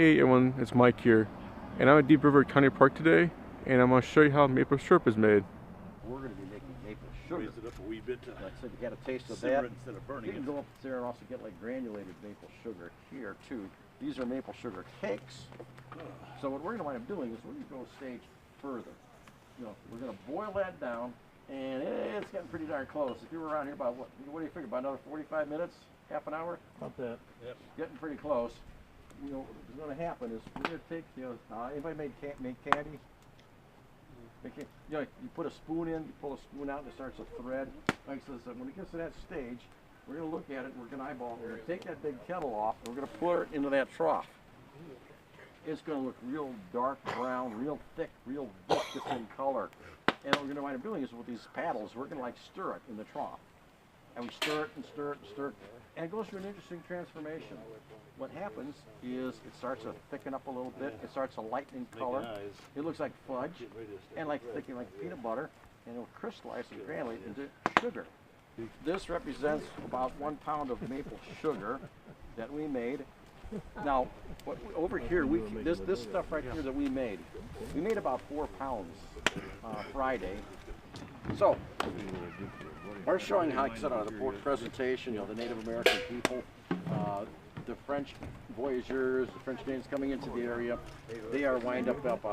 Hey everyone, it's Mike here, and I'm at Deep River County Park today, and I'm going to show you how maple syrup is made. We're going to be making maple sugar. Raise it up a wee bit to Like I said, you get a taste of simmer that. it instead of burning You can it. go up there and also get like granulated maple sugar here too. These are maple sugar cakes. So what we're going to wind up doing is we're going to go a stage further. You know, we're going to boil that down, and it's getting pretty darn close. If you were around here about what do you figure? About another 45 minutes, half an hour? About that. Yep. Getting pretty close. You know, what's going to happen is we're going to take, anybody make candy? You know, you put a spoon in, you pull a spoon out, and it starts a thread. Like so, when it gets to that stage, we're going to look at it, and we're going to eyeball it. We're going to take that big kettle off, and we're going to pour it into that trough. It's going to look real dark brown, real thick, real viscous in color. And what we're going to wind up doing is with these paddles, we're going to like stir it in the trough. And we stir it and stir it and stir it. And it goes through an interesting transformation. What happens is it starts to thicken up a little bit. It starts to lightening color. It looks like fudge and like thicken like peanut butter, and it'll crystallize and granulate into sugar. This represents about 1 pound of maple sugar that we made. Now, over here, this stuff right here that we made about 4 pounds Friday. So, we're showing how, like I said, the presentation, the Native American people, the French voyageurs, the French Canadians coming into the area, they are wind up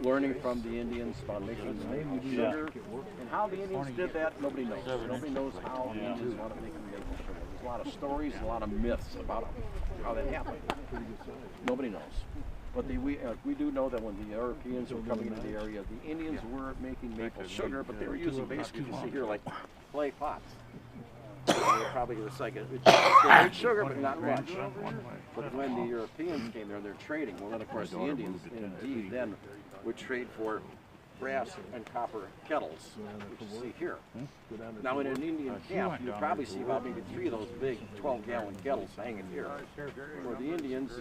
learning from the Indians about making maple sugar. And how the Indians did that, nobody knows. Nobody knows how the Indians wanted to make maple sugar. There's a lot of stories, a lot of myths about how that happened. Nobody knows. But we do know that when the Europeans were coming into the area, the Indians were making maple sugar, but they were using basically, you see here, like clay pots. They were probably recycling it. Sugar, but not much. But when the Europeans came there, they're trading. Well, then of course the Indians, indeed, then would trade for brass and copper kettles, which you see here. Now in an Indian camp, you probably see about maybe 3 of those big 12-gallon kettles hanging here. For the Indians,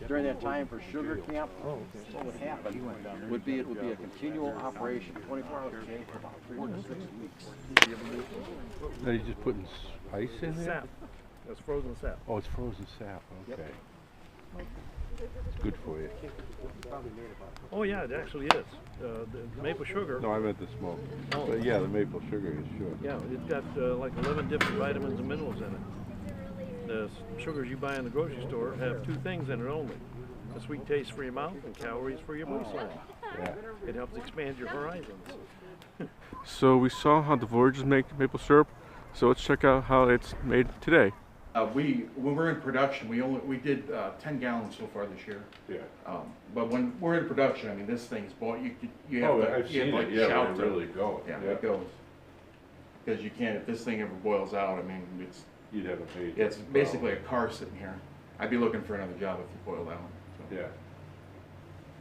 during that time for sugar camp, what would happen would be it would be a continual operation, 24 hours a day for about 4 to 6 weeks. Now you're just putting ice in there? Sap. That's frozen sap. Oh, it's frozen sap. Okay. It's good for you. Oh yeah, it actually is. The maple sugar. No, I meant the smoke. Oh. But yeah, the maple sugar is sure. Yeah, it's got like 11 different vitamins and minerals in it. The sugars you buy in the grocery store have 2 things in it only: a sweet taste for your mouth and calories for your waistline. Yeah. It helps expand your horizons. So we saw how the voyagers make maple syrup, so let's check out how it's made today. When we're in production, we did 10 gallons so far this year. Yeah. But when we're in production, I mean, this thing's boiled. You have Oh, to, I've you have seen to, it. like, Yeah, shout when it to- really goes. Yeah, it goes. Because you can't, if this thing ever boils out, I mean, You'd have a page. it's basically a car sitting here. I'd be looking for another job if it boiled out. So. Yeah.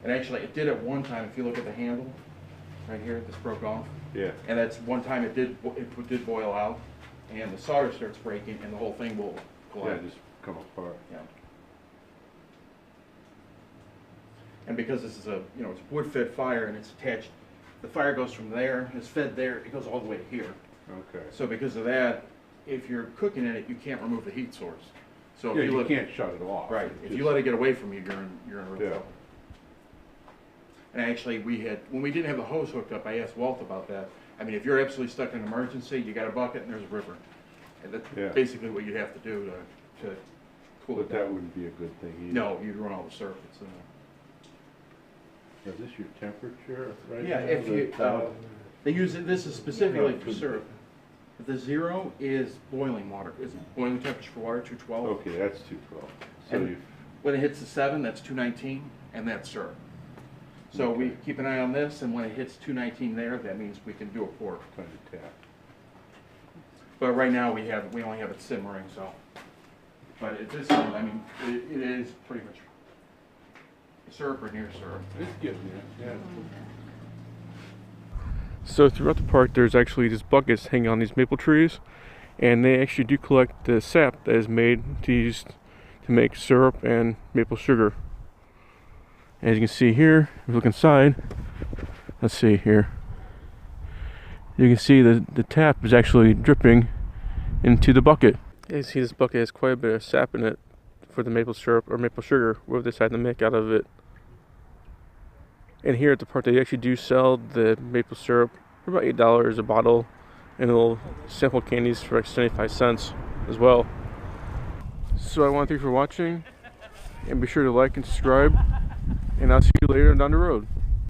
And actually, it did at one time. If you look at the handle right here, this broke off. Yeah. And that's one time it did boil out, and the solder starts breaking, and the whole thing will Yeah, collapse. just come apart. Yeah. And because this is it's wood-fed fire and it's attached, the fire goes from there, it's fed there, it goes all the way to here. Okay. So because of that, if you're cooking in it, you can't remove the heat source. So if Yeah, you let, can't shut it off. right, It's if just- you let it get away from you, you're in real Yeah. trouble. And actually, when we didn't have the hose hooked up, I asked Walt about that. I mean, if you're absolutely stuck in an emergency, you got a bucket and there's a river. And that's Yeah. basically what you have to do to cool But it that down. wouldn't be a good thing either. No, you'd run all the syrup. Is this your temperature right Yeah, now? if you, The- they use it, this is specifically for syrup. The 0 is boiling water, is boiling temperature for water, 212. Okay, that's 212. So And you, when it hits the 7, that's 219, and that's syrup. So we Okay. keep an eye on this, and when it hits 219 there, that means we can do a pour. kind of tap. But right now, we only have it simmering, so. But at this point, I mean, it is pretty much syrup or near syrup. It's getting there, yeah. So throughout the park there's actually these buckets hanging on these maple trees, and they actually do collect the sap that is made to use to make syrup and maple sugar. As you can see here, if you look inside, let's see here, you can see the tap is actually dripping into the bucket. You can see this bucket has quite a bit of sap in it for the maple syrup or maple sugar, what they decide to make out of it. And here at the park, they actually do sell the maple syrup for about $8 a bottle, and little sample candies for like 75 cents as well. So I want to thank you for watching, and be sure to like and subscribe, and I'll see you later down the road.